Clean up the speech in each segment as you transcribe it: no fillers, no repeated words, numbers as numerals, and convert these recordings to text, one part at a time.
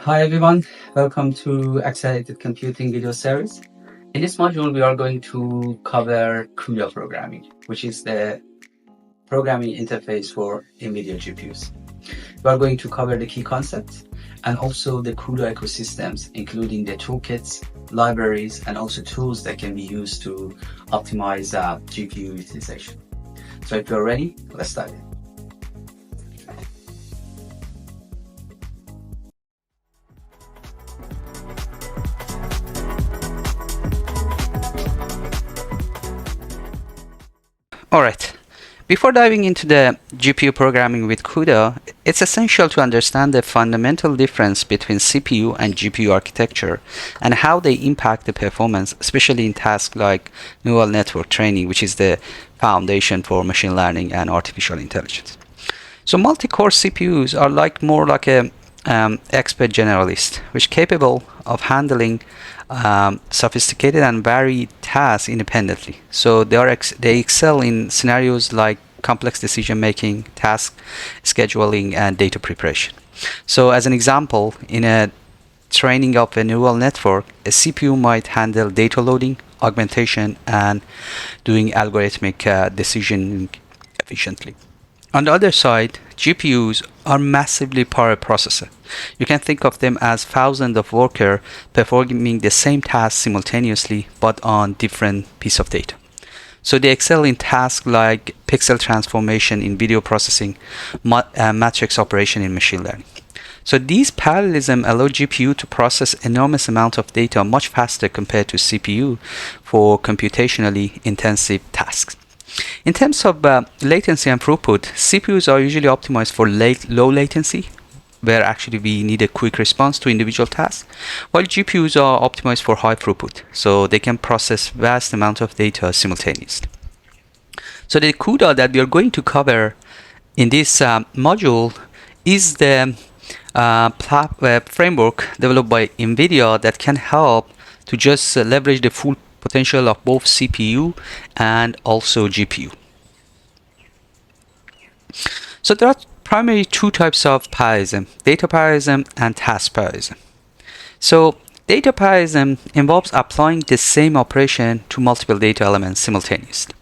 Hi everyone, welcome to Accelerated Computing video series. In this module, we are going to cover CUDA programming, which is the programming interface for NVIDIA GPUs. We are going to cover the key concepts and also the CUDA ecosystems, including the toolkits, libraries, and also tools that can be used to optimize GPU utilization. So if you're ready, let's dive in. Alright, before diving into the GPU programming with CUDA, it's essential to understand the fundamental difference between CPU and GPU architecture and how they impact the performance, especially in tasks like neural network training, which is the foundation for machine learning and artificial intelligence. So multi-core CPUs are more like a expert generalist, which are capable of handling sophisticated and varied tasks independently. So they excel in scenarios like complex decision making, task scheduling, and data preparation. So as an example, in a training of a neural network, a CPU might handle data loading, augmentation, and doing algorithmic decision efficiently. On the other side, GPUs are massively power processors. You can think of them as thousands of workers performing the same task simultaneously, but on different pieces of data. So they excel in tasks like pixel transformation in video processing, matrix operation in machine learning. So these parallelism allow GPU to process enormous amount of data much faster compared to CPU for computationally intensive tasks. In terms of latency and throughput, CPUs are usually optimized for low latency, where actually we need a quick response to individual tasks, while GPUs are optimized for high throughput, so they can process vast amounts of data simultaneously. So the CUDA that we are going to cover in this module is the framework developed by NVIDIA that can help to just leverage the full potential of both CPU and also GPU. So there are primarily two types of parallelism: data parallelism and task parallelism. So data parallelism involves applying the same operation to multiple data elements simultaneously.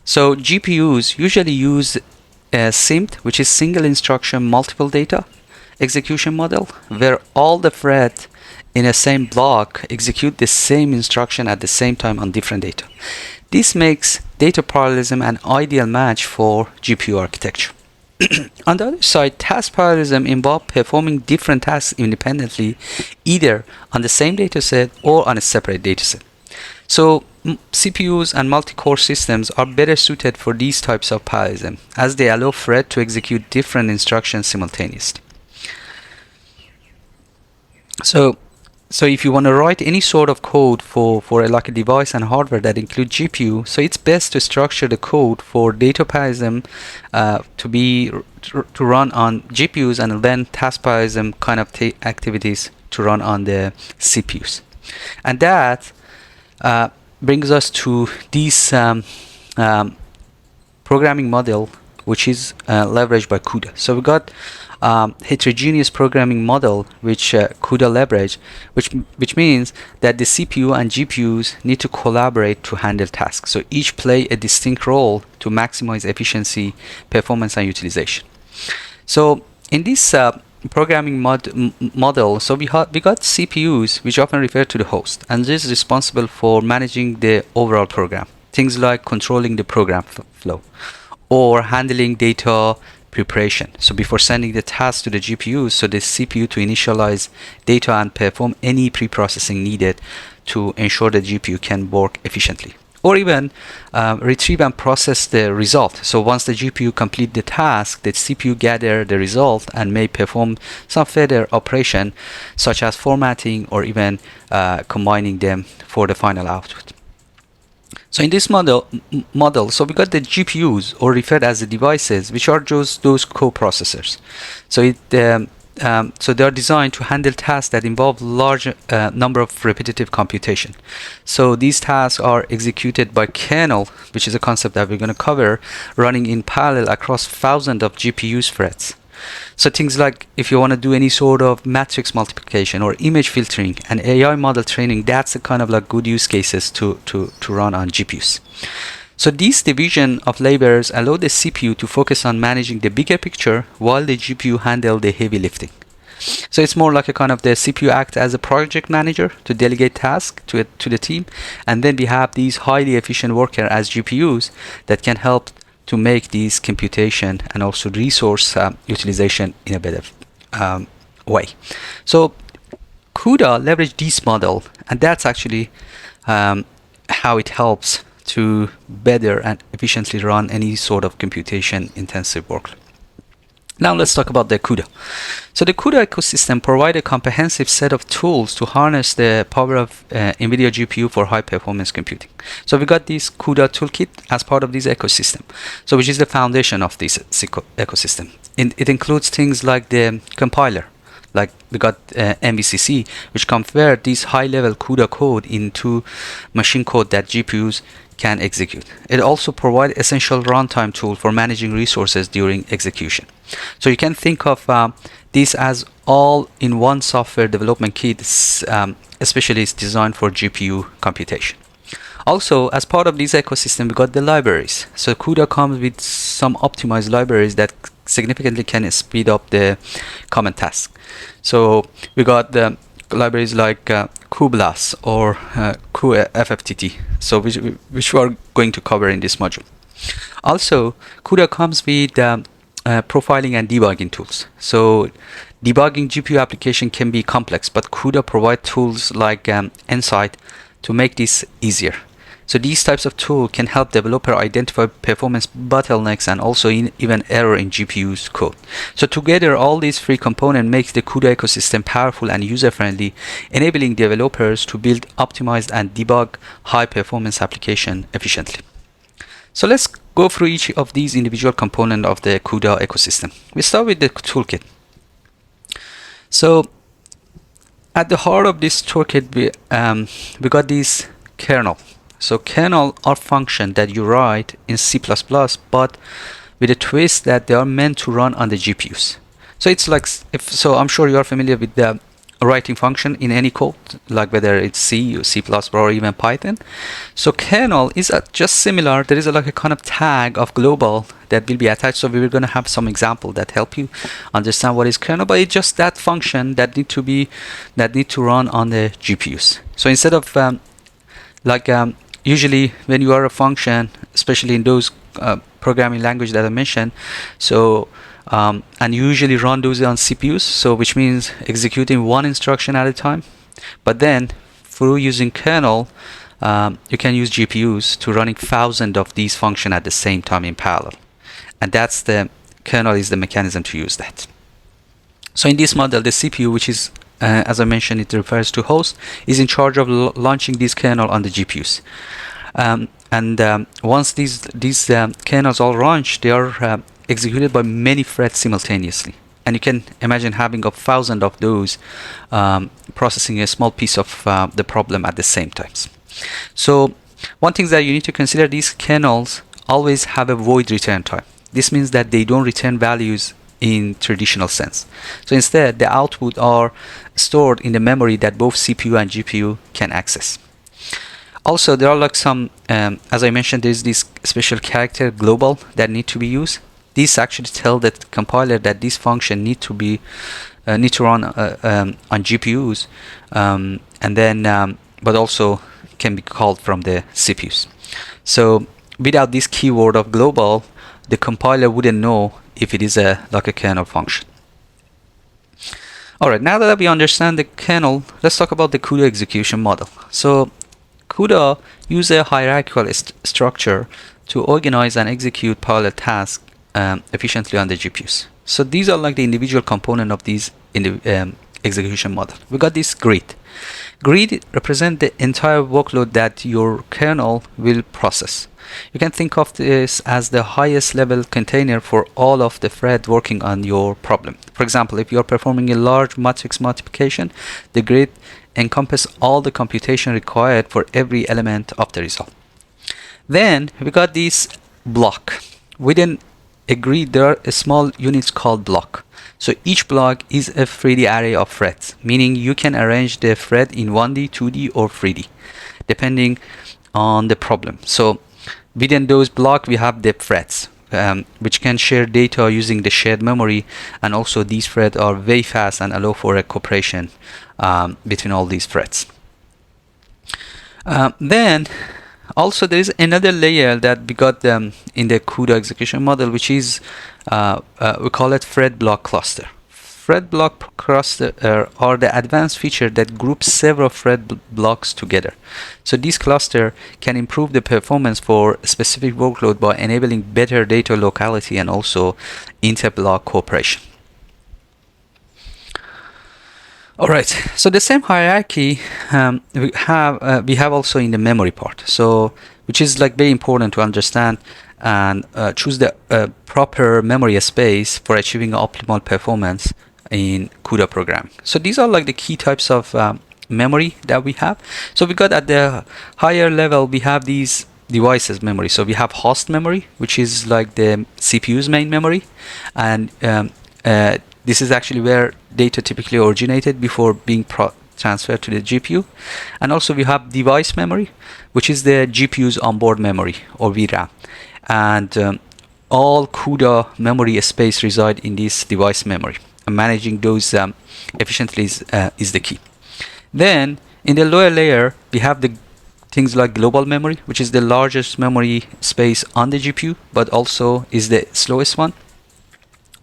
So GPUs usually use a SIMD, which is single instruction multiple data execution model, where all the threads in a same block execute the same instruction at the same time on different data. This makes data parallelism an ideal match for GPU architecture. On the other side, task parallelism involves performing different tasks independently, either on the same dataset or on a separate dataset. So CPUs and multi-core systems are better suited for these types of parallelism, as they allow threads to execute different instructions simultaneously. So if you want to write any sort of code for like a device and hardware that include GPU, so it's best to structure the code for data parallelism to run on GPUs, and then task parallelism kind of activities to run on the CPUs. And that brings us to this programming model, which is leveraged by CUDA. So we got heterogeneous programming model which CUDA leverage, which means that the CPU and GPUs need to collaborate to handle tasks. So each play a distinct role to maximize efficiency, performance, and utilization. So in this programming model, so we got CPUs, which often refer to the host, and this is responsible for managing the overall program. Things like controlling the program flow or handling data preparation. So before sending the task to the GPU, so the CPU to initialize data and perform any pre-processing needed to ensure the GPU can work efficiently. Or even retrieve and process the result. So once the GPU complete the task, the CPU gather the result and may perform some further operation, such as formatting or even combining them for the final output. So in this model, so we got the GPUs, or referred as the devices, which are just those co-processors. So so they are designed to handle tasks that involve large number of repetitive computation. So these tasks are executed by kernel, which is a concept that we're going to cover, running in parallel across thousands of GPU threads. So things like if you want to do any sort of matrix multiplication or image filtering and AI model training, that's the kind of like good use cases to run on GPUs. So these division of labors allow the CPU to focus on managing the bigger picture while the GPU handle the heavy lifting. So it's more like a kind of the CPU act as a project manager to delegate tasks to the team, and then we have these highly efficient workers as GPUs that can help to make these computation and also resource utilization in a better way. So CUDA leverage this model, and that's actually how it helps to better and efficiently run any sort of computation intensive workload. Now let's talk about the CUDA. So the CUDA ecosystem provides a comprehensive set of tools to harness the power of NVIDIA GPU for high performance computing. So we got this CUDA toolkit as part of this ecosystem, so which is the foundation of this ecosystem. It includes things like the compiler, like we got MVCC, which convert this high-level CUDA code into machine code that GPUs can execute. It also provides essential runtime tool for managing resources during execution. So you can think of this as all-in-one software development kit, especially it's designed for GPU computation. Also, as part of this ecosystem, we got the libraries. So CUDA comes with some optimized libraries that significantly can speed up the common task. So we got the libraries like cuBLAS or cuFFTT, so which we are going to cover in this module. Also, CUDA comes with profiling and debugging tools. So debugging GPU application can be complex, but CUDA provide tools like Insight to make this easier. So these types of tools can help developer identify performance bottlenecks and also even error in GPU's code. So together, all these three components make the CUDA ecosystem powerful and user-friendly, enabling developers to build optimized and debug high-performance application efficiently. So let's go through each of these individual components of the CUDA ecosystem. We start with the toolkit. So at the heart of this toolkit, we got this kernel. So kernel are functions that you write in C++, but with a twist that they are meant to run on the GPUs. So it's like, I'm sure you are familiar with the writing function in any code, like whether it's C or C++ or even Python. So kernel is just similar. There is like a kind of tag of global that will be attached. So we're going to have some example that help you understand what is kernel, but it's just that function that need to run on the GPUs. So instead of usually when you are a function, especially in those programming language that I mentioned, so and usually run those on CPUs, so which means executing one instruction at a time. But then through using kernel, you can use GPUs to running thousands of these functions at the same time in parallel, and that's the kernel is the mechanism to use that. So in this model, the CPU, which is as I mentioned, it refers to host, is in charge of launching this kernel on the GPUs. Once these kernels all launch, they are executed by many threads simultaneously. And you can imagine having 1,000 of those processing a small piece of the problem at the same time. So one thing that you need to consider, these kernels always have a void return time. This means that they don't return values in traditional sense. So instead, the output are stored in the memory that both CPU and GPU can access. Also, there are like some, as I mentioned, there's this special character global that need to be used. These actually tell the compiler that this function need to run on GPUs, and then but also can be called from the CPUs. So without this keyword of global, the compiler wouldn't know if it is like a kernel function. Alright, now that we understand the kernel, let's talk about the CUDA execution model. So CUDA uses a hierarchical structure to organize and execute parallel tasks efficiently on the GPUs. So these are like the individual component of these execution model. We got this grid. Grid represents the entire workload that your kernel will process. You can think of this as the highest level container for all of the threads working on your problem. For example, if you are performing a large matrix multiplication, the grid encompasses all the computation required for every element of the result. Then we got this block. Within agreed there are small units called block. So each block is a 3D array of threads, meaning you can arrange the thread in 1D, 2D, or 3D, depending on the problem. So within those blocks, we have the threads, which can share data using the shared memory, and also these threads are very fast and allow for a cooperation between all these threads. Then also there is another layer that we got in the CUDA execution model, which is we call it thread block cluster. Thread block cluster are the advanced feature that groups several thread blocks together. So this cluster can improve the performance for a specific workload by enabling better data locality and also inter-block cooperation. All right, so the same hierarchy we have also in the memory part, so which is like very important to understand and choose the proper memory space for achieving optimal performance in CUDA programming. So these are like the key types of memory that we have. So we got at the higher level, we have these devices memory. So we have host memory, which is like the CPU's main memory, and this is actually where data typically originated before being transferred to the GPU. And also we have device memory, which is the GPU's onboard memory, or VRAM. And all CUDA memory space reside in this device memory. And managing those efficiently is the key. Then in the lower layer, we have the things like global memory, which is the largest memory space on the GPU, but also is the slowest one.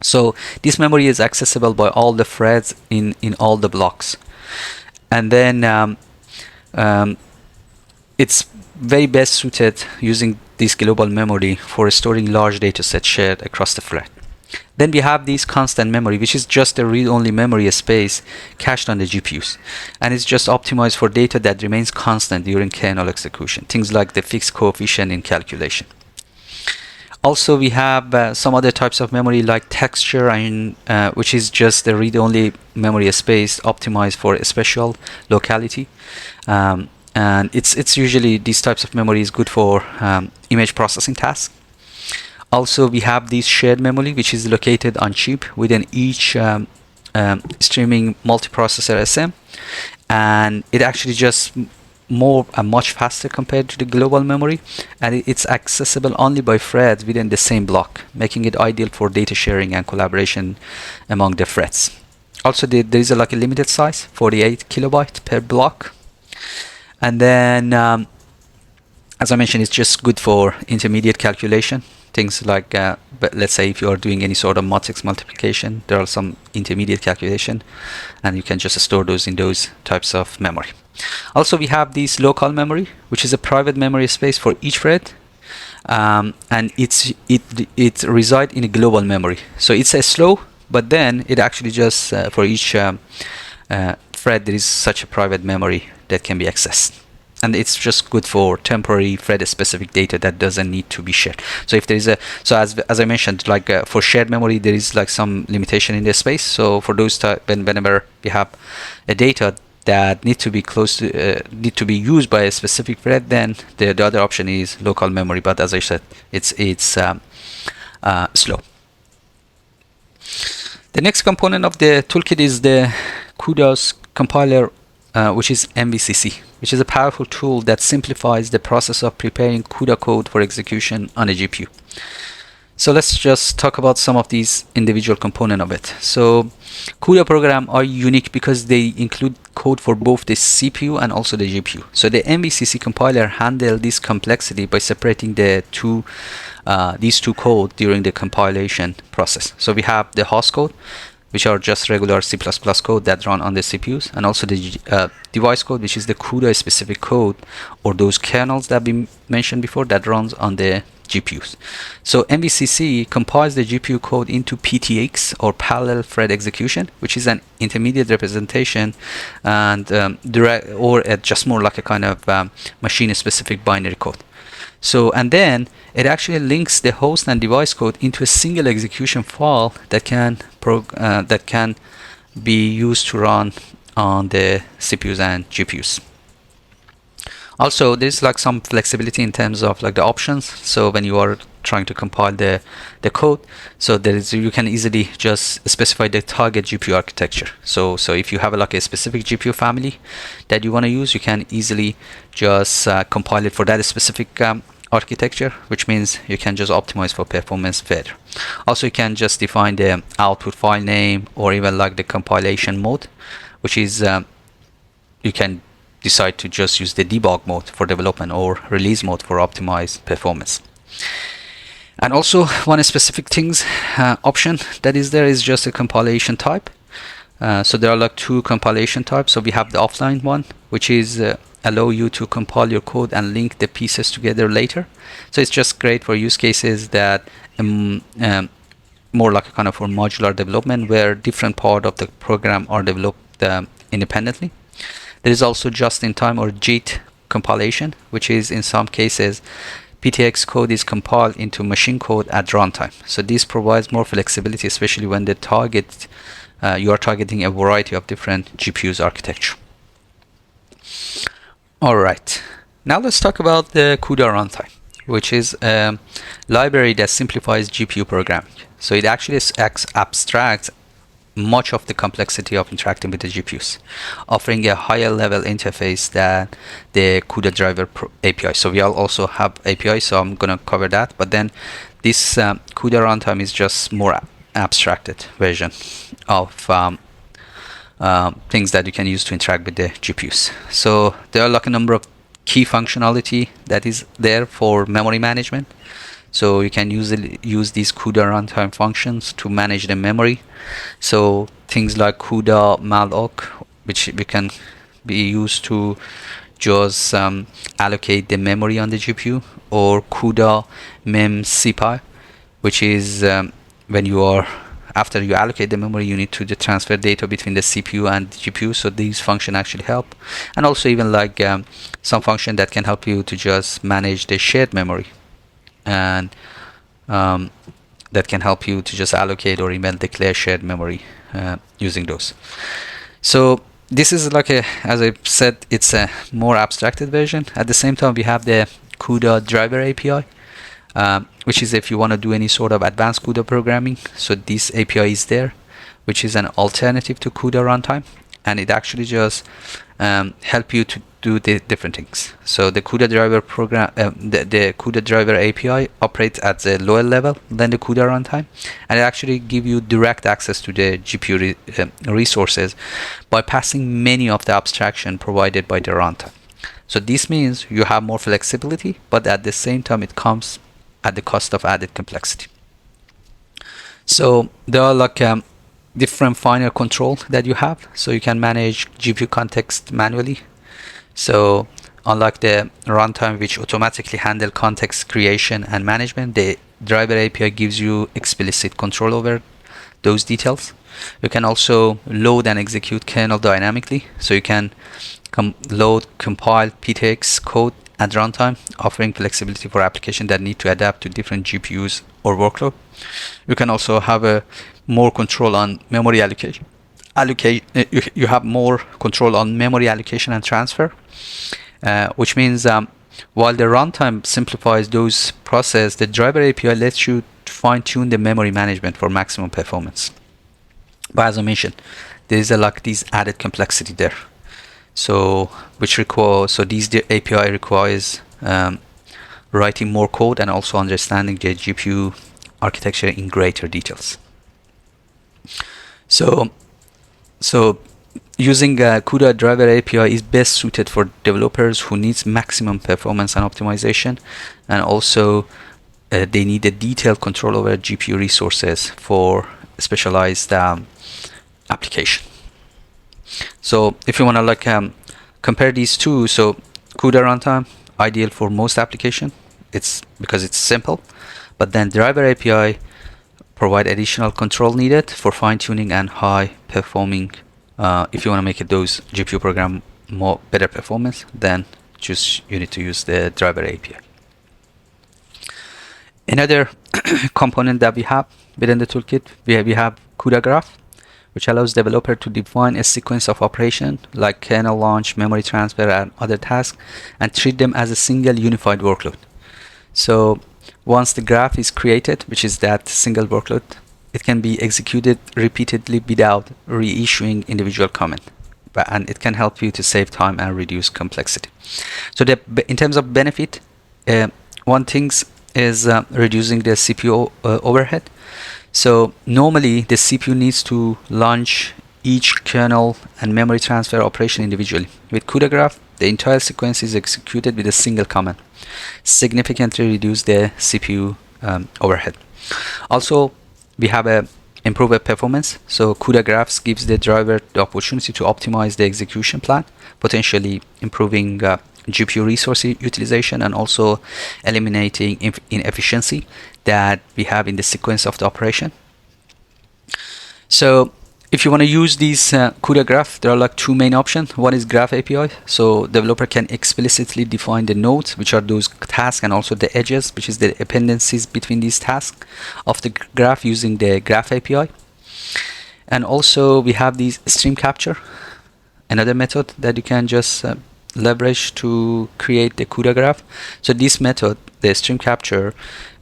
So this memory is accessible by all the threads in all the blocks. And then it's very best suited using this global memory for storing large data sets shared across the thread. Then we have this constant memory, which is just a read-only memory space cached on the GPUs. And it's just optimized for data that remains constant during kernel execution, things like the fixed coefficient in calculation. Also, we have some other types of memory like texture, and which is just the read-only memory space optimized for a special locality. And it's usually these types of memory is good for image processing tasks. Also, we have this shared memory, which is located on chip within each streaming multiprocessor SM, and it actually just much faster compared to the global memory, and it's accessible only by threads within the same block, making it ideal for data sharing and collaboration among the threads. Also, there is like a limited size, 48 kilobyte per block. And then, as I mentioned, it's just good for intermediate calculation. Things like, but let's say if you are doing any sort of matrix multiplication, there are some intermediate calculation, and you can just store those in those types of memory. Also, we have this local memory, which is a private memory space for each thread, and it resides in a global memory. So it's a slow, but then it actually just for each thread there is such a private memory that can be accessed. And it's just good for temporary thread-specific data that doesn't need to be shared. So if there is as I mentioned, like for shared memory, there is like some limitation in the space. So for those whenever we have a data that need to be used by a specific thread, then the other option is local memory. But as I said, it's slow. The next component of the toolkit is the CUDA's compiler, which is MVCC, which is a powerful tool that simplifies the process of preparing CUDA code for execution on a GPU. So let's just talk about some of these individual components of it. So CUDA programs are unique because they include code for both the CPU and also the GPU. So the MVCC compiler handles this complexity by separating these two codes during the compilation process. So we have the host code, which are just regular C++ code that run on the CPUs, and also the device code, which is the CUDA specific code, or those kernels that we mentioned before that runs on the GPUs. So MVCC compiles the GPU code into PTX, or parallel thread execution, which is an intermediate representation, and just more like a kind of machine specific binary code. So, and then it actually links the host and device code into a single execution file that can be used to run on the CPUs and GPUs. Also, there's like some flexibility in terms of like the options. So when you are trying to compile the code. So you can easily just specify the target GPU architecture. So if you have like a specific GPU family that you want to use, you can easily just compile it for that specific architecture, which means you can just optimize for performance further. Also, you can just define the output file name or even like the compilation mode, which is you can decide to just use the debug mode for development or release mode for optimized performance. And also one specific things option that is there is just a compilation type. So there are like two compilation types. So we have the offline one, which is allow you to compile your code and link the pieces together later. So it's just great for use cases that more like a kind of for modular development where different part of the program are developed independently. There is also just-in-time or JIT compilation, which is in some cases PTX code is compiled into machine code at runtime. So this provides more flexibility, especially when the target you are targeting a variety of different GPUs architecture. All right, now let's talk about the CUDA runtime, which is a library that simplifies GPU programming. So it actually abstracts much of the complexity of interacting with the GPUs, offering a higher level interface than the CUDA driver API. So we all also have API, so I'm going to cover that. But then this CUDA runtime is just more abstracted version of things that you can use to interact with the GPUs. So there are like a number of key functionality that is there for memory management. So you can use these CUDA runtime functions to manage the memory. So things like CUDA malloc, which can be used to just allocate the memory on the GPU, or CUDA mem cpi, which is when you are after you allocate the memory, you need to transfer data between the CPU and the GPU. So these functions actually help, and also even like some function that can help you to just manage the shared memory, and that can help you to just allocate or even declare shared memory using those. So this is like as I said, it's a more abstracted version. At the same time, we have the CUDA driver API, which is if you want to do any sort of advanced CUDA programming. So this API is there, which is an alternative to CUDA runtime, and it actually just help you to do the different things. So the CUDA driver program, the CUDA driver API operates at a lower level than the CUDA runtime, and it actually give you direct access to the GPU resources by passing many of the abstraction provided by the runtime. So this means you have more flexibility, but at the same time it comes at the cost of added complexity. So there are like different finer control that you have. So you can manage GPU context manually. So unlike the runtime, which automatically handle context creation and management, the driver API gives you explicit control over those details. You can also load and execute kernel dynamically. So you can load, compile PTX code at runtime, offering flexibility for applications that need to adapt to different GPUs or workload. You can also have more control on memory allocation. You have more control on memory allocation and transfer, which means while the runtime simplifies those processes, the driver API lets you fine-tune the memory management for maximum performance. But as I mentioned, there is like this added complexity there. So these the API requires writing more code and also understanding the GPU architecture in greater details. So using CUDA driver API is best suited for developers who needs maximum performance and optimization, and also they need a detailed control over GPU resources for specialized application. So if you want to like compare these two, so CUDA runtime ideal for most application, it's because it's simple, but then driver API provide additional control needed for fine-tuning and high performing. If you want to make those GPU program more better performance, then you need to use the driver API. Another component that we have within the toolkit, we have CUDA graph, which allows developer to define a sequence of operation like kernel launch, memory transfer, and other tasks, and treat them as a single unified workload. So once the graph is created, which is that single workload, it can be executed repeatedly without reissuing individual comment. And it can help you to save time and reduce complexity. So in terms of benefit, one thing is reducing the CPU overhead. So normally the CPU needs to launch each kernel and memory transfer operation individually. With CUDA graph, the entire sequence is executed with a single command, significantly reduce the CPU overhead. Also, we have a improved performance. So CUDA graphs gives the driver the opportunity to optimize the execution plan, potentially improving GPU resource utilization and also eliminating inefficiency that we have in the sequence of the operation. So if you want to use these CUDA graph, there are like two main options. One is Graph API. So developer can explicitly define the nodes, which are those tasks, and also the edges, which is the dependencies between these tasks of the graph using the Graph API. And also we have these stream capture, another method that you can just leverage to create the CUDA graph. So this method, the stream capture,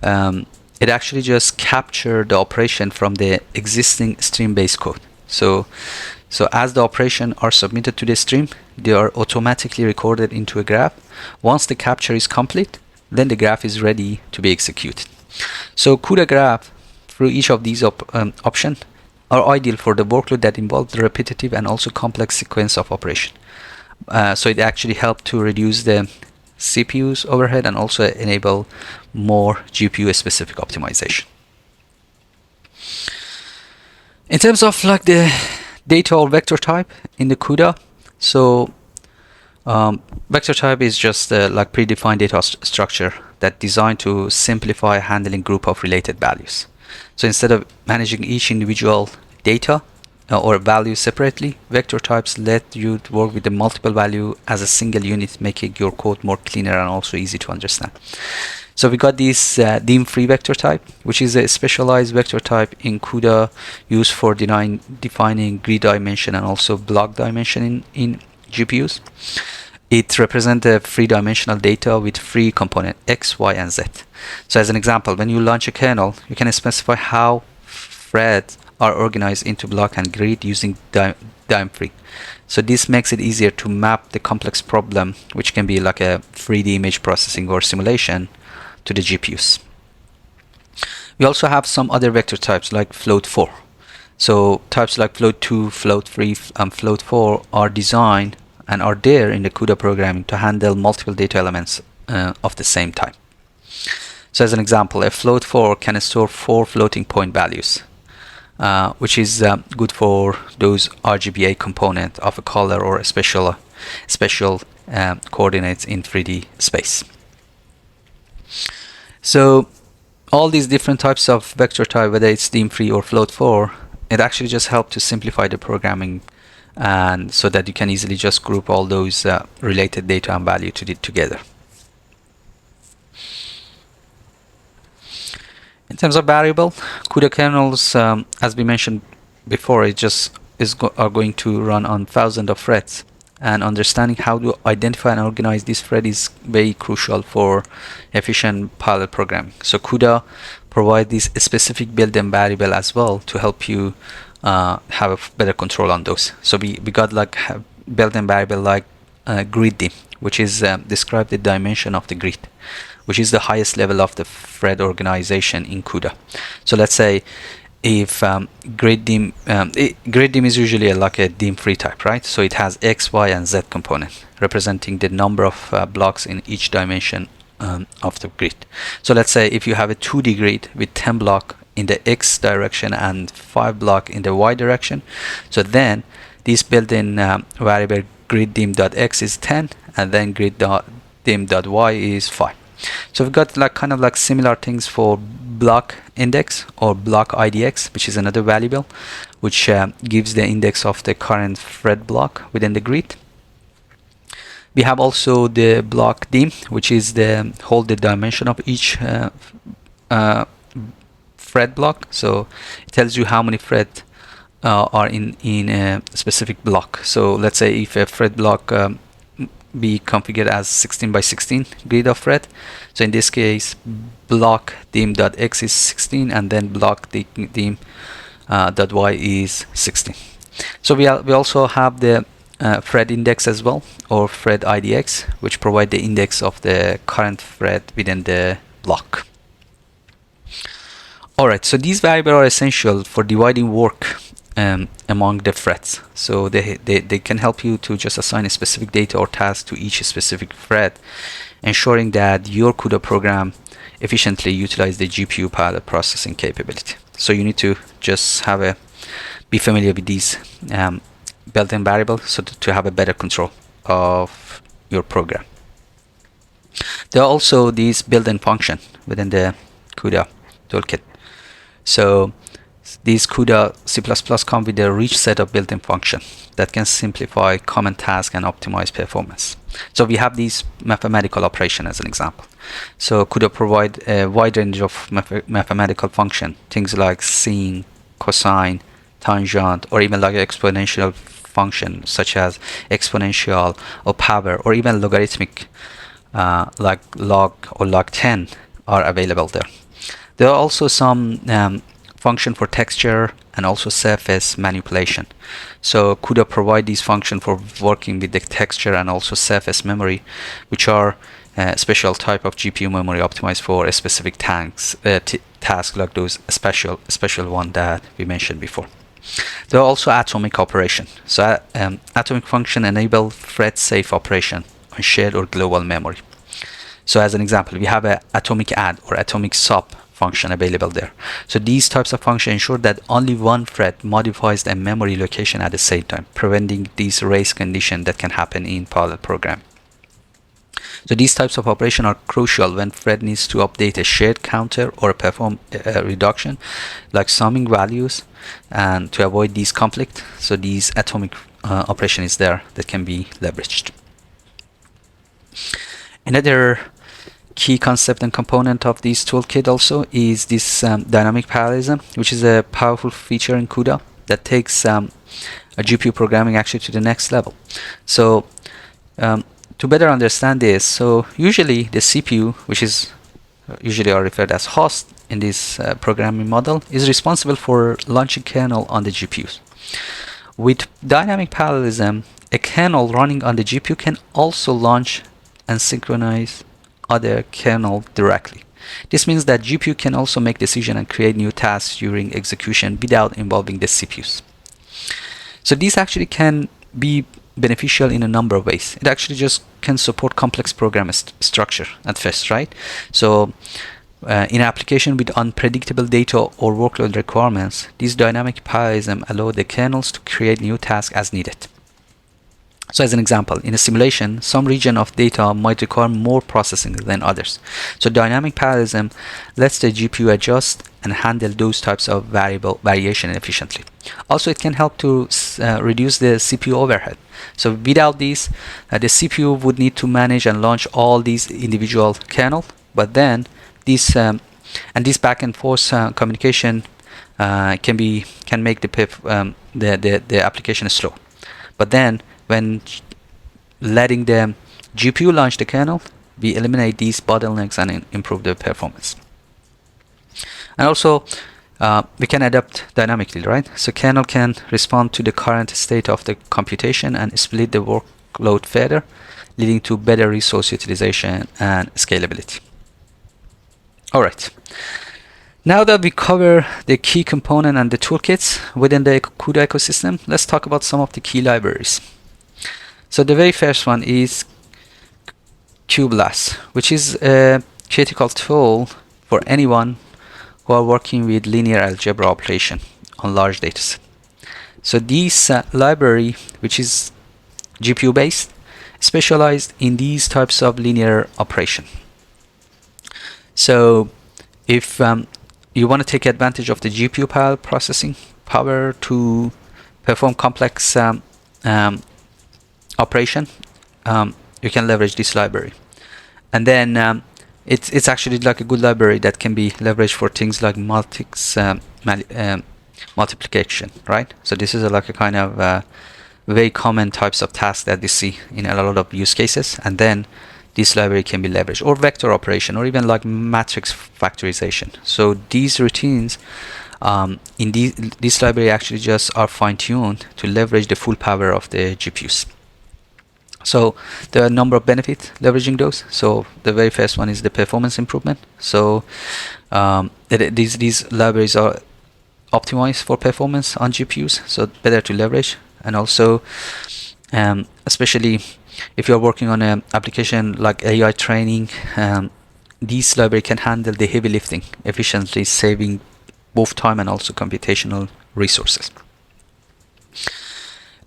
it actually just captures the operation from the existing stream-based code. So as the operation are submitted to the stream, they are automatically recorded into a graph. Once the capture is complete, then the graph is ready to be executed. So CUDA graph through each of these options are ideal for the workload that involve the repetitive and also complex sequence of operation. So it actually helped to reduce the CPU's overhead and also enable more GPU specific optimization. In terms of like the data or vector type in the CUDA, so vector type is just like predefined data structure that designed to simplify handling group of related values. So instead of managing each individual data or value separately, vector types let you work with the multiple value as a single unit, making your code more cleaner and also easy to understand. So we got this dim-free vector type, which is a specialized vector type in CUDA used for defining grid dimension and also block dimension in GPUs. It represents a three-dimensional data with three components, X, Y, and Z. So as an example, when you launch a kernel, you can specify how threads are organized into block and grid using dim-free. So this makes it easier to map the complex problem, which can be like a 3D image processing or simulation, to the GPUs. We also have some other vector types like float 4. So types like float 2, float 3, and float 4 are designed and are there in the CUDA programming to handle multiple data elements of the same type. So as an example, a float 4 can store 4 floating point values, which is good for those RGBA component of a color or a special coordinates in 3D space. So all these different types of vector type, whether it's dim-free or float 4, it actually just helps to simplify the programming, and so that you can easily just group all those related data and value together. In terms of variable, CUDA kernels, as we mentioned before, are going to run on thousands of threads, and understanding how to identify and organize this thread is very crucial for efficient parallel programming. So CUDA provides this specific built-in variable as well to help you have a better control on those. So we got like built-in variable like grid dim, which is describe the dimension of the grid, which is the highest level of the thread organization in CUDA. So let's say if grid dim is usually like a dim-free type, right? So it has X, Y, and Z component representing the number of blocks in each dimension of the grid. So let's say if you have a 2D grid with 10 blocks in the X direction and 5 blocks in the Y direction, so then this built-in variable griddim.x is 10, and then griddim.y is 5. So we've got like kind of like similar things for block index or block IDX, which is another variable which gives the index of the current thread block within the grid. We have also the block dim, which is the hold the dimension of each thread block. So it tells you how many threads are in a specific block. So let's say if a thread block be configured as 16 by 16 grid of thread. So in this case, block dim.x is 16, and then block dim.y is 16. So we also have the thread index as well, or thread IDX, which provide the index of the current thread within the block. Alright, so these variables are essential for dividing work among the threads. So they can help you to just assign a specific data or task to each specific thread, ensuring that your CUDA program efficiently utilize the GPU parallel processing capability. So you need to just be familiar with these built-in variables, so to have a better control of your program. There are also these built-in function within the CUDA toolkit. So these CUDA C++ come with a rich set of built-in functions that can simplify common tasks and optimize performance. So we have these mathematical operation as an example. So CUDA provide a wide range of mathematical function, things like sine, cosine, tangent, or even like exponential function such as exponential or power, or even logarithmic like log or log10 are available there. There are also some function for texture and also surface manipulation. So CUDA provide these functions for working with the texture and also surface memory, which are a special type of GPU memory optimized for a specific task like those special one that we mentioned before. There are also atomic operation. So atomic function enable thread safe operation on shared or global memory. So as an example, we have an atomic add or atomic sub function available there. So these types of functions ensure that only one thread modifies the memory location at the same time, preventing these race conditions that can happen in parallel program. So these types of operation are crucial when thread needs to update a shared counter or perform a reduction, like summing values, and to avoid these conflict. So these atomic operation is there that can be leveraged. Another key concept and component of this toolkit also is this dynamic parallelism, which is a powerful feature in CUDA that takes a GPU programming actually to the next level. So to better understand this, so usually the CPU, which is usually are referred as host in this programming model, is responsible for launching kernel on the GPUs. With dynamic parallelism, a kernel running on the GPU can also launch and synchronize other kernel directly. This means that GPU can also make decisions and create new tasks during execution without involving the CPUs. So these actually can be beneficial in a number of ways. It actually just can support complex program structure at first, right? So in application with unpredictable data or workload requirements, these dynamic parallelism allow the kernels to create new tasks as needed. So as an example, in a simulation, some region of data might require more processing than others. So dynamic parallelism lets the GPU adjust and handle those types of variation efficiently. Also, it can help to reduce the CPU overhead. So without these, the CPU would need to manage and launch all these individual kernel, but then this back and forth communication can make the application slow. But then when letting the GPU launch the kernel, we eliminate these bottlenecks and improve the performance. And also, we can adapt dynamically, right? So kernel can respond to the current state of the computation and split the workload further, leading to better resource utilization and scalability. All right. Now that we cover the key component and the toolkits within the CUDA ecosystem, let's talk about some of the key libraries. So the very first one is cuBLAS, which is a critical tool for anyone who are working with linear algebra operation on large datasets. So this library, which is GPU based, specialized in these types of linear operation. So if you want to take advantage of the GPU parallel processing power to perform complex operation, you can leverage this library. And then it's actually like a good library that can be leveraged for things like multiplication, right? So this is like a kind of very common types of tasks that we see in a lot of use cases, and then this library can be leveraged, or vector operation, or even like matrix factorization. So these routines in this library actually just are fine-tuned to leverage the full power of the GPUs. So there are a number of benefits leveraging those. So the very first one is the performance improvement. So these libraries are optimized for performance on GPUs, so better to leverage. And also especially if you're working on an application like AI training, this library can handle the heavy lifting efficiently, saving both time and also computational resources.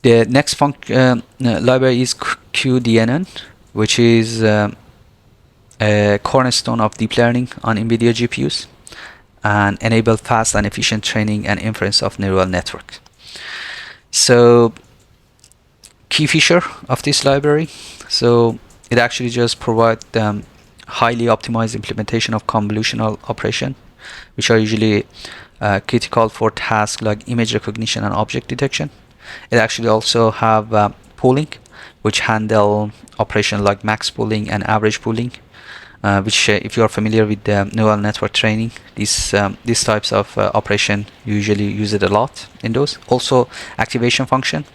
The next library is cuDNN, which is a cornerstone of deep learning on NVIDIA GPUs and enable fast and efficient training and inference of neural networks. So key feature of this library, so it actually just provides highly optimized implementation of convolutional operation, which are usually critical for tasks like image recognition and object detection. It actually also have pooling, which handle operation like max pooling and average pooling, which if you are familiar with the neural network training, these types of operation usually use it a lot in those. Also activation function,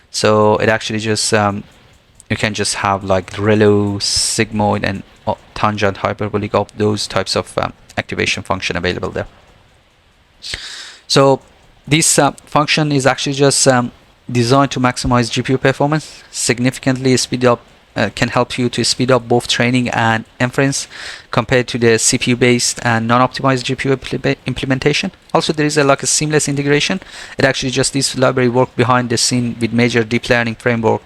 so it actually just you can just have like ReLU, sigmoid, and tangent hyperbolic of those types of activation function available there. So this function is actually just designed to maximize GPU performance, significantly speed up, can help you to speed up both training and inference compared to the CPU-based and non-optimized GPU implementation. Also, there is like a seamless integration. It actually just this library work behind the scene with major deep learning framework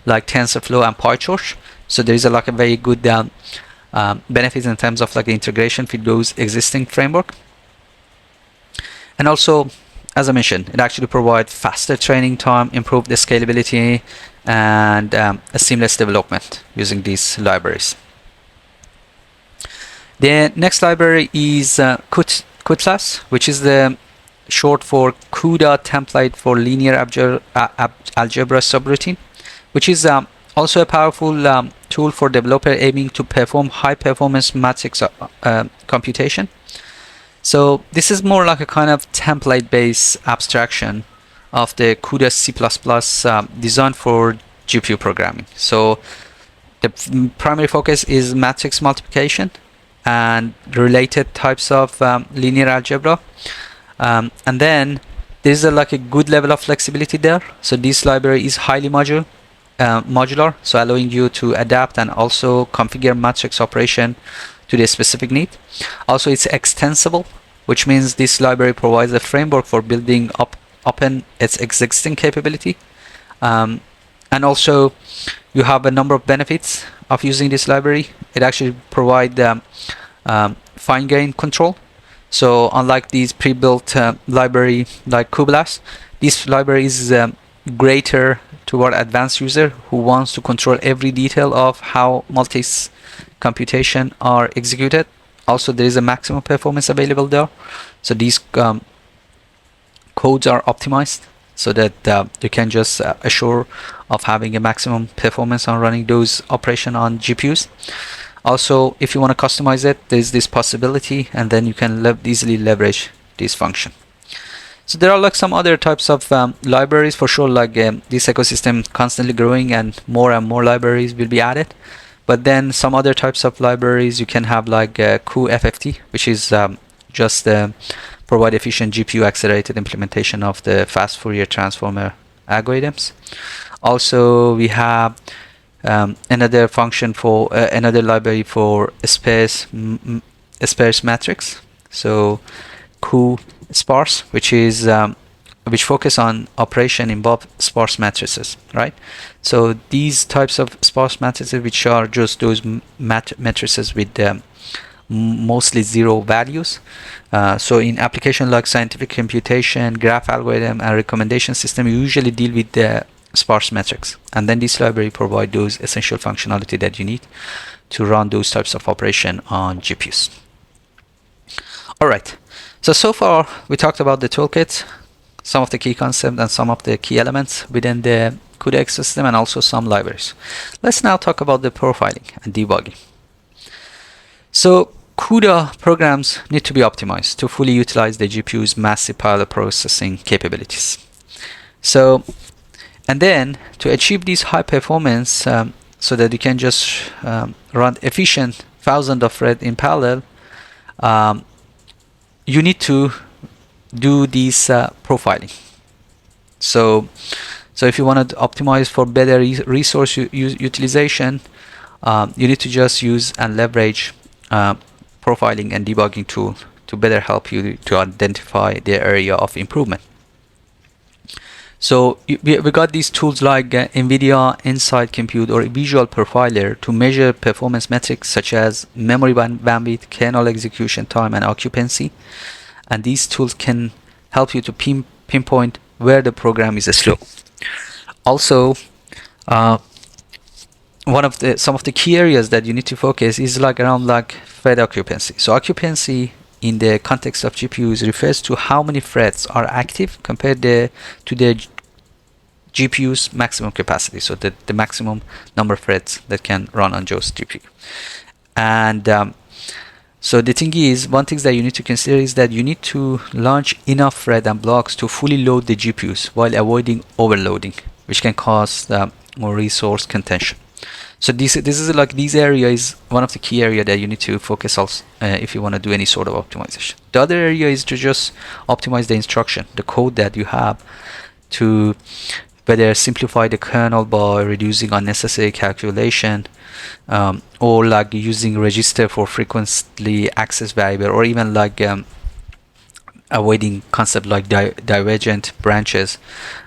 like TensorFlow and PyTorch. So there is like a very good benefits in terms of like integration with those existing framework. And also, as I mentioned, it actually provides faster training time, improved the scalability, and a seamless development using these libraries. The next library is CUDA, which is the short for CUDA template for linear algebra subroutine, which is also a powerful tool for developer aiming to perform high performance matrix computation. So this is more like a kind of template-based abstraction of the CUDA C++ designed for GPU programming. So the primary focus is matrix multiplication and related types of linear algebra. And then there's like a good level of flexibility there. So this library is highly modular, so allowing you to adapt and also configure matrix operation to the specific need. Also, it's extensible, which means this library provides a framework for building up upon its existing capability. And also, you have a number of benefits of using this library. It actually provides fine-grained control. So unlike these pre-built library like cuBLAS, this library is greater toward advanced user who wants to control every detail of how multi computation are executed. Also, there is a maximum performance available there. So these codes are optimized so that you can just assure of having a maximum performance on running those operations on GPUs. Also, if you want to customize it, there's this possibility, and then you can easily leverage this function. So there are like some other types of libraries for sure, like this ecosystem constantly growing and more libraries will be added. But then some other types of libraries you can have like cuFFT, which is just provide efficient GPU accelerated implementation of the fast Fourier transformer algorithms. Also, we have another function for another library for sparse matrix. So cuSparse, which is which focus on operation involve sparse matrices, right? So these types of sparse matrices, which are just those matrices with mostly zero values. So in application like scientific computation, graph algorithm, and recommendation system, you usually deal with the sparse metrics, and then this library provide those essential functionality that you need to run those types of operation on GPUs. All right. So far we talked about the toolkit, some of the key concepts and some of the key elements within the CUDA ecosystem, and also some libraries. Let's now talk about the profiling and debugging. So CUDA programs need to be optimized to fully utilize the GPU's massive parallel processing capabilities. So, and then to achieve these high performance, so that you can just run efficient thousands of threads in parallel, you need to do this profiling. So if you want to optimize for better resource utilization, you need to just use and leverage profiling and debugging tool to better help you to identify the area of improvement. So we got these tools like NVIDIA Inside Compute or Visual Profiler to measure performance metrics such as memory bandwidth, kernel execution time, and occupancy. And these tools can help you to pinpoint where the program is slow. Also, some of the key areas that you need to focus is around thread occupancy. So occupancy in the context of GPUs refers to how many threads are active compared to the GPU's maximum capacity, so the maximum number of threads that can run on just GPU. And so the thing is, one thing that you need to consider is that you need to launch enough thread and blocks to fully load the GPUs while avoiding overloading, which can cause more resource contention. So this is these area is one of the key area that you need to focus on if you want to do any sort of optimization. The other area is to just optimize the instruction, the code that you have, to whether simplify the kernel by reducing unnecessary calculation, or using register for frequently accessed variable, or even avoiding concept like divergent branches,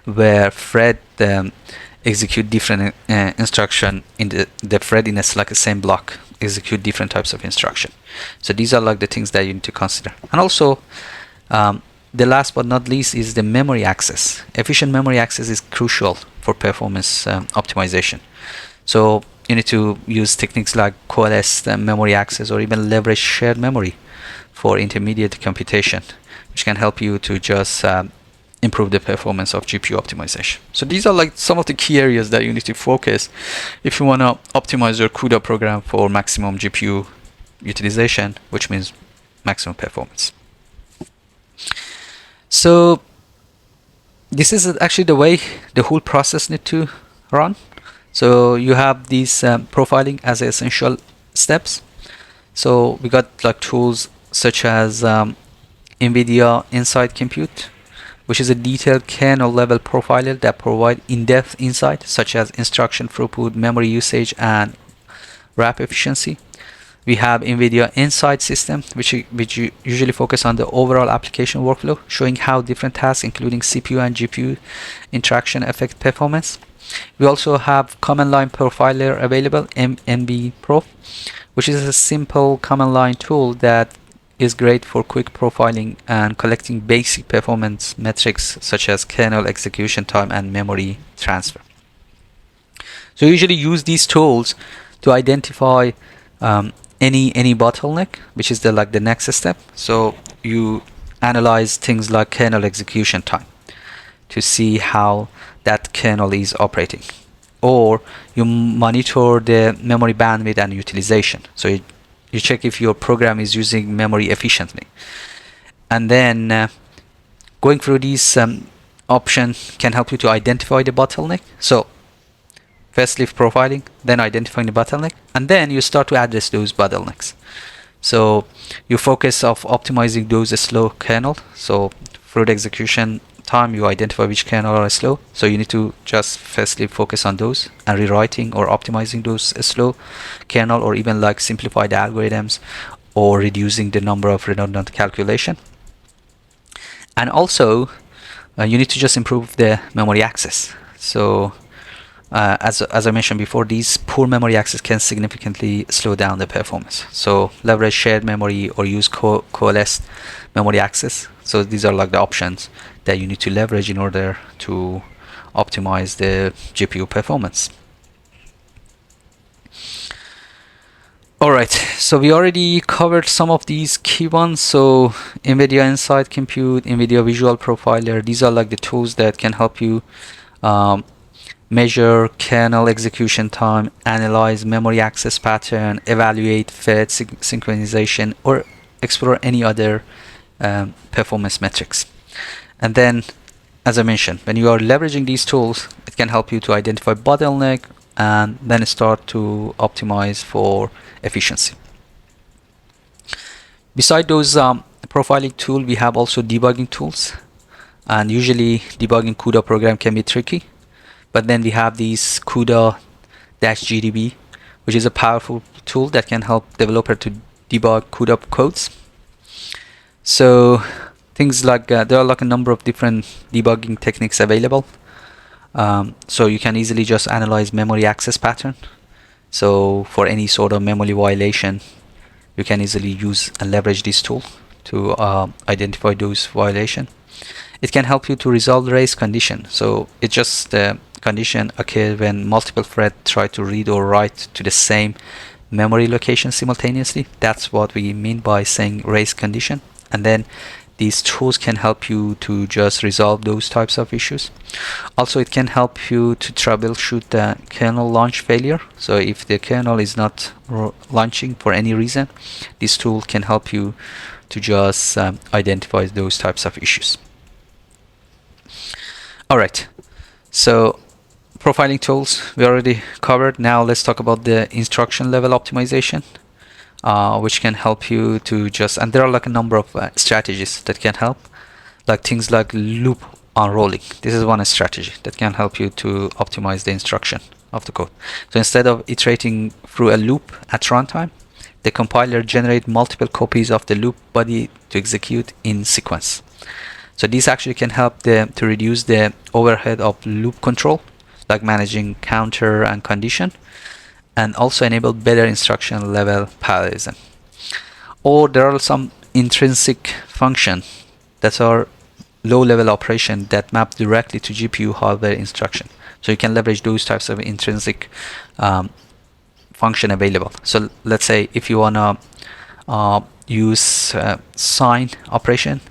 where thread execute different instruction in the thread in a same block execute different types of instruction. So these are the things that you need to consider. And also the last but not least is the memory access. Efficient memory access is crucial for performance optimization. So you need to use techniques like coalesced memory access, or even leverage shared memory for intermediate computation, which can help you to just improve the performance of GPU optimization. So these are some of the key areas that you need to focus if you want to optimize your CUDA program for maximum GPU utilization, which means maximum performance. So this is actually the way the whole process need to run. So you have these profiling as essential steps. So we got tools such as NVIDIA Inside Compute, which is a detailed kernel level profiler that provide in-depth insight such as instruction throughput, memory usage, and wrap efficiency. We have NVIDIA Insight System, which usually focus on the overall application workflow, showing how different tasks, including CPU and GPU interaction, affect performance. We also have Command Line Profiler available, MB Pro, which is a simple command line tool that is great for quick profiling and collecting basic performance metrics such as kernel execution time and memory transfer. So you usually use these tools to identify any bottleneck, which is the next step. So you analyze things like kernel execution time to see how that kernel is operating, or you monitor the memory bandwidth and utilization. So you check if your program is using memory efficiently, and then going through these options can help you to identify the bottleneck. So firstly profiling, then identifying the bottleneck, and then you start to address those bottlenecks. So you focus of optimizing those slow kernel. So through the execution time, you identify which kernel are slow. So you need to just firstly focus on those and rewriting or optimizing those slow kernel, or even simplify the algorithms or reducing the number of redundant calculation. And also you need to just improve the memory access. So as I mentioned before, these poor memory access can significantly slow down the performance. So leverage shared memory or use coalesced memory access. So these are the options that you need to leverage in order to optimize the GPU performance. Alright, so we already covered some of these key ones. So NVIDIA Inside Compute, NVIDIA Visual Profiler, these are the tools that can help you measure kernel execution time, analyze memory access pattern, evaluate thread synchronization, or explore any other performance metrics. And then, as I mentioned, when you are leveraging these tools, it can help you to identify bottleneck and then start to optimize for efficiency. Beside those profiling tool, we have also debugging tools, and usually debugging CUDA program can be tricky, but then we have these CUDA-GDB, which is a powerful tool that can help developer to debug CUDA codes. So things like there are like a number of different debugging techniques available. So you can easily just analyze memory access pattern. So for any sort of memory violation, you can easily use and leverage this tool to identify those violations. It can help you to resolve race condition. So it just condition occurs when multiple threads try to read or write to the same memory location simultaneously. That's what we mean by saying race condition. And then these tools can help you to just resolve those types of issues. Also, it can help you to troubleshoot the kernel launch failure. So if the kernel is not launching for any reason, this tool can help you to just identify those types of issues. All right, so profiling tools we already covered. Now let's talk about the instruction level optimization, which can help you to just, and there are like a number of strategies that can help, like things like loop unrolling. This is one strategy that can help you to optimize the instruction of the code. So instead of iterating through a loop at runtime, the compiler generates multiple copies of the loop body to execute in sequence. So this actually can help to reduce the overhead of loop control, like managing counter and condition, and also enable better instruction level parallelism. Or there are some intrinsic functions that are low level operation that map directly to GPU hardware instruction. So you can leverage those types of intrinsic function available. So let's say if you wanna use sign operation,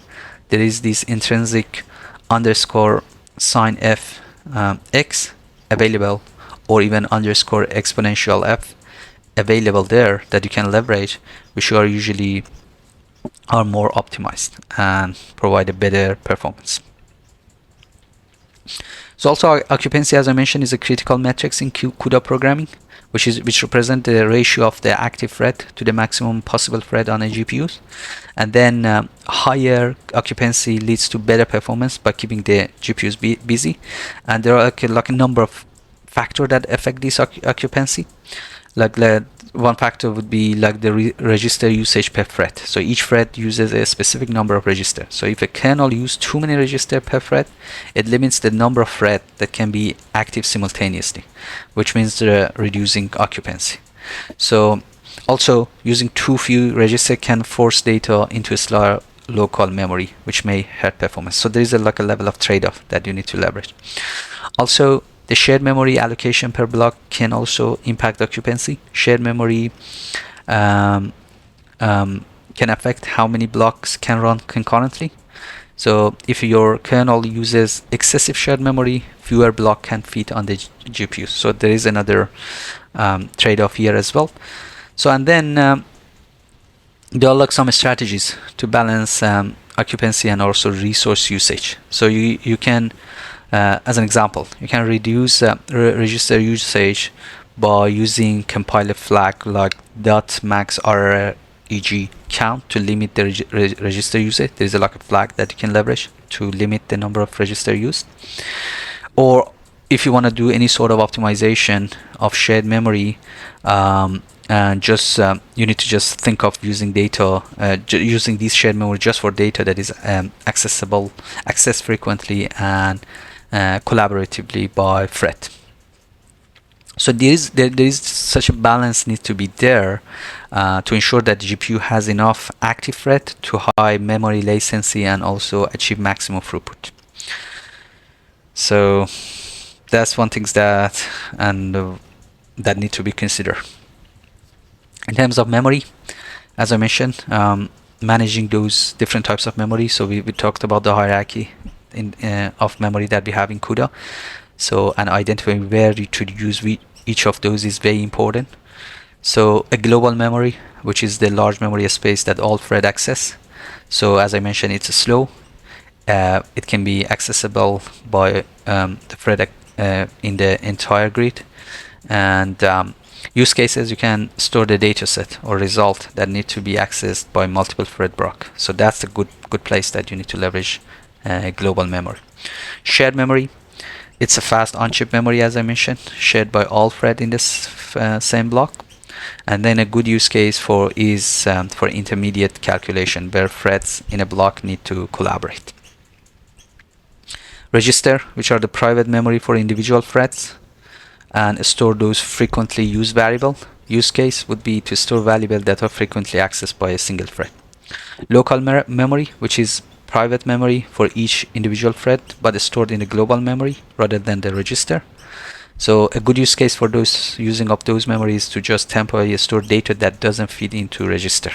there is this intrinsic underscore sign f x available, or even underscore exponential f available there that you can leverage, which are usually more optimized and provide a better performance. So also occupancy, as I mentioned, is a critical metrics in CUDA programming, which represent the ratio of the active thread to the maximum possible thread on a GPUs. And then higher occupancy leads to better performance by keeping the GPUs busy. And there are like a number of factors that affect this occupancy. Like one factor would be like the register usage per thread. So each thread uses a specific number of registers. So if a kernel uses too many registers per thread, it limits the number of threads that can be active simultaneously, which means reducing occupancy. So also using too few registers can force data into a slower local memory, which may hurt performance. So there is like a level of trade-off that you need to leverage. Also, the shared memory allocation per block can also impact occupancy. Shared memory can affect how many blocks can run concurrently. So if your kernel uses excessive shared memory, fewer blocks can fit on the GPU. So there is another trade-off here as well. So and then there are like some strategies to balance occupancy and also resource usage. So you can as an example, you can reduce register usage by using compiler flag like .maxreg count to limit the register usage. There is like a flag that you can leverage to limit the number of register used. Or if you want to do any sort of optimization of shared memory, and just you need to just think of using data, using this shared memory just for data that is accessed frequently and collaboratively by thread. So there is such a balance needs to be there to ensure that the GPU has enough active thread to high memory latency and also achieve maximum throughput. So that's one thing that that need to be considered. In terms of memory, as I mentioned, managing those different types of memory. So we talked about the hierarchy of memory that we have in CUDA. So, and identifying where you should use each of those is very important. So a global memory, which is the large memory space that all thread access. So as I mentioned, it's slow. It can be accessible by the thread in the entire grid. And use cases, you can store the data set or result that need to be accessed by multiple thread block. So that's a good place that you need to leverage global memory. Shared memory, it's a fast on-chip memory, as I mentioned, shared by all thread in this same block. And then a good use case for is for intermediate calculation, where threads in a block need to collaborate. Register, which are the private memory for individual threads, and store those frequently used variable. Use case would be to store variable that are frequently accessed by a single thread. Local memory, which is private memory for each individual thread, but stored in a global memory rather than the register. So a good use case for those using up those memories to just temporarily store data that doesn't fit into register,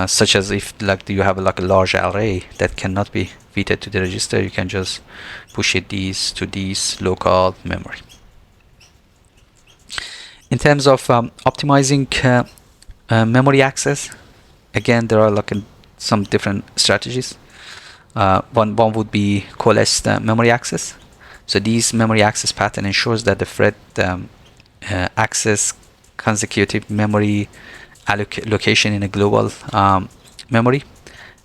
such as if like you have like a large array that cannot be fitted to the register, you can just push it to these local memory. In terms of optimizing memory access, again there are like some different strategies. One would be coalesced memory access. So these memory access pattern ensures that the thread access consecutive memory location in a global memory,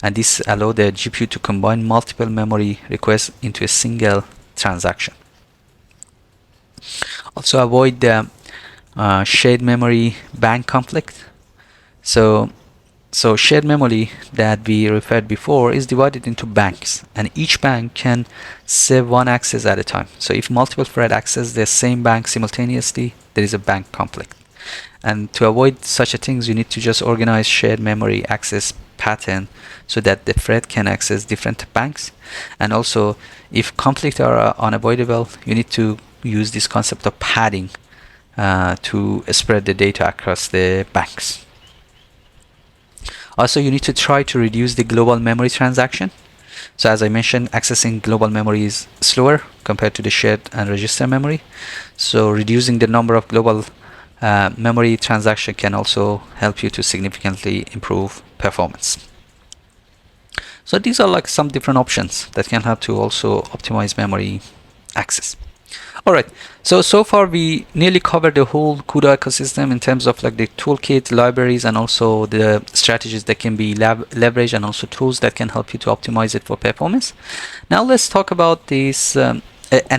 and this allows the GPU to combine multiple memory requests into a single transaction. Also avoid the shared memory bank conflict. So shared memory that we referred before is divided into banks, and each bank can save one access at a time. So if multiple threads access the same bank simultaneously, there is a bank conflict. And to avoid such a things, you need to just organize shared memory access pattern so that the thread can access different banks. And also, if conflicts are unavoidable, you need to use this concept of padding to spread the data across the banks. Also, you need to try to reduce the global memory transaction. So as I mentioned, accessing global memory is slower compared to the shared and register memory. So reducing the number of global memory transaction can also help you to significantly improve performance. So these are like some different options that can help to also optimize memory access. Alright, so far we nearly covered the whole CUDA ecosystem in terms of like the toolkit, libraries, and also the strategies that can be leveraged, and also tools that can help you to optimize it for performance. Now let's talk about this an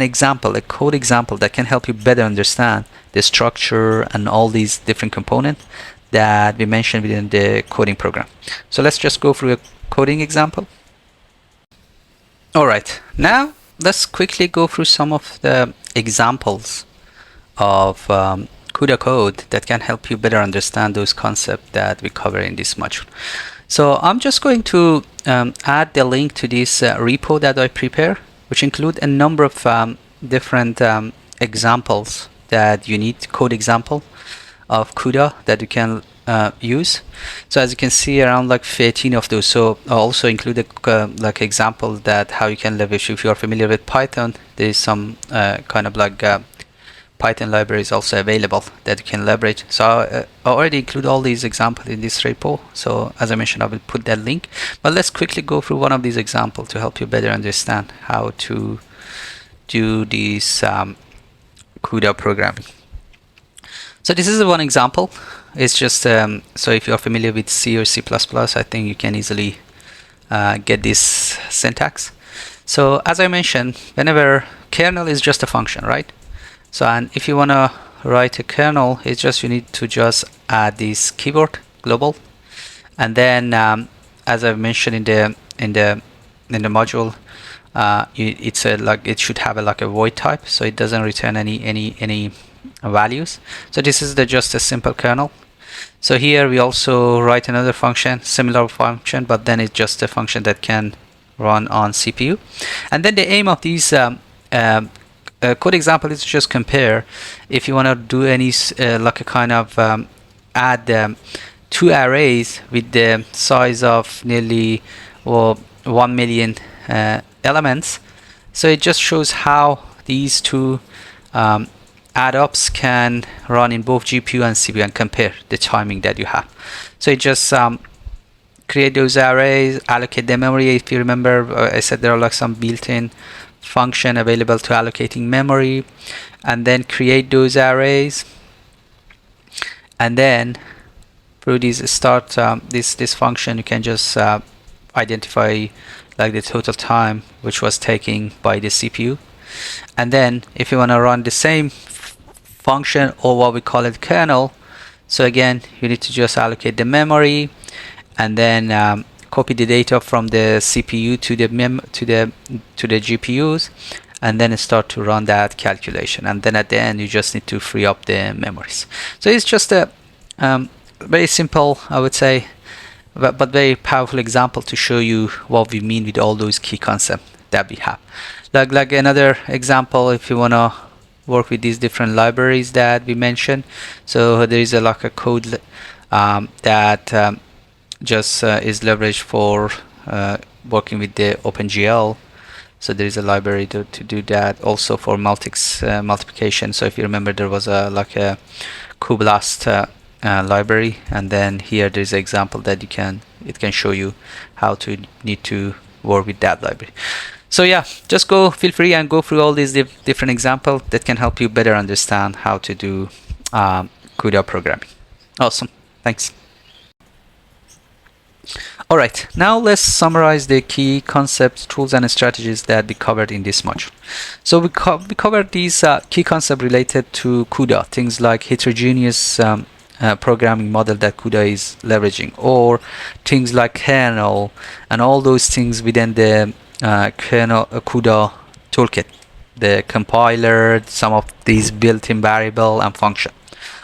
example, a code example that can help you better understand the structure and all these different components that we mentioned within the coding program. So let's just go through a coding example. Alright, now let's quickly go through some of the examples of CUDA code that can help you better understand those concepts that we cover in this module. So I'm just going to add the link to this repo that I prepare, which include a number of different examples that you need, code example of CUDA that you can use. So as you can see, around like 13 of those. So I also include a like example that how you can leverage. If you are familiar with Python, there is some kind of like Python libraries also available that you can leverage. So I already include all these examples in this repo. So as I mentioned, I will put that link. But let's quickly go through one of these examples to help you better understand how to do this CUDA programming. So this is one example. It's just so if you're familiar with C or C++, I think you can easily get this syntax. So as I mentioned, whenever kernel is just a function, right? So and if you want to write a kernel, it's just you need to just add this keyword global, and then as I've mentioned in the module, it's a like it should have a void type, so it doesn't return any values. So this is just a simple kernel. So here we also write another function, similar function, but then it's just a function that can run on CPU. And then the aim of these code example is to just compare if you want to do any like a kind of add two arrays with the size of nearly 1 million elements. So it just shows how these two add-ups can run in both GPU and CPU and compare the timing that you have. So it just create those arrays, allocate the memory. If you remember, I said there are like some built-in function available to allocating memory, and then create those arrays, and then through this start this function you can just identify like the total time which was taken by the CPU. And then if you want to run the same function, or what we call it kernel, so again you need to just allocate the memory and then copy the data from the CPU to the GPUs, and then start to run that calculation. And then at the end you just need to free up the memories. So it's just a very simple, I would say, but very powerful example to show you what we mean with all those key concepts that we have. Like another example, if you want to work with these different libraries that we mentioned, so there is like a code that just is leveraged for working with the OpenGL. So there is a library to do that, also for multiplication. So if you remember, there was like a cuBLAST library, and then here there's an example that it can show you how to need to work with that library. So yeah, just feel free and go through all these different examples that can help you better understand how to do CUDA programming. Awesome, thanks. All right, now let's summarize the key concepts, tools, and strategies that we covered in this module. So we covered these key concepts related to CUDA, things like heterogeneous programming model that CUDA is leveraging, or things like kernel and all those things within the kernel CUDA toolkit, the compiler, some of these built-in variable and function.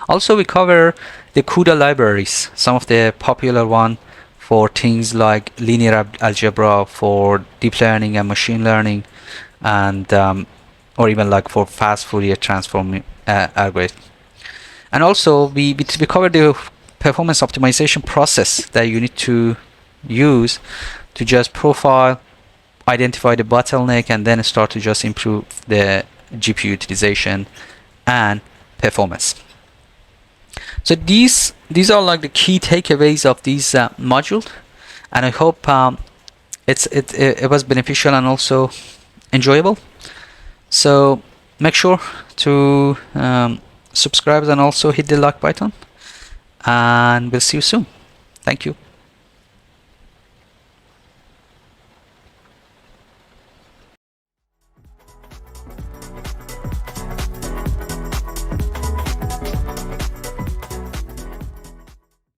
Also, we cover the CUDA libraries, some of the popular one for things like linear algebra, for deep learning and machine learning, and or even like for fast Fourier transform algorithm. And also we cover the performance optimization process that you need to use to just profile, identify the bottleneck, and then start to just improve the GPU utilization and performance. So these are like the key takeaways of this module, and I hope it was beneficial and also enjoyable. So make sure to subscribe and also hit the like button, and we'll see you soon. Thank you.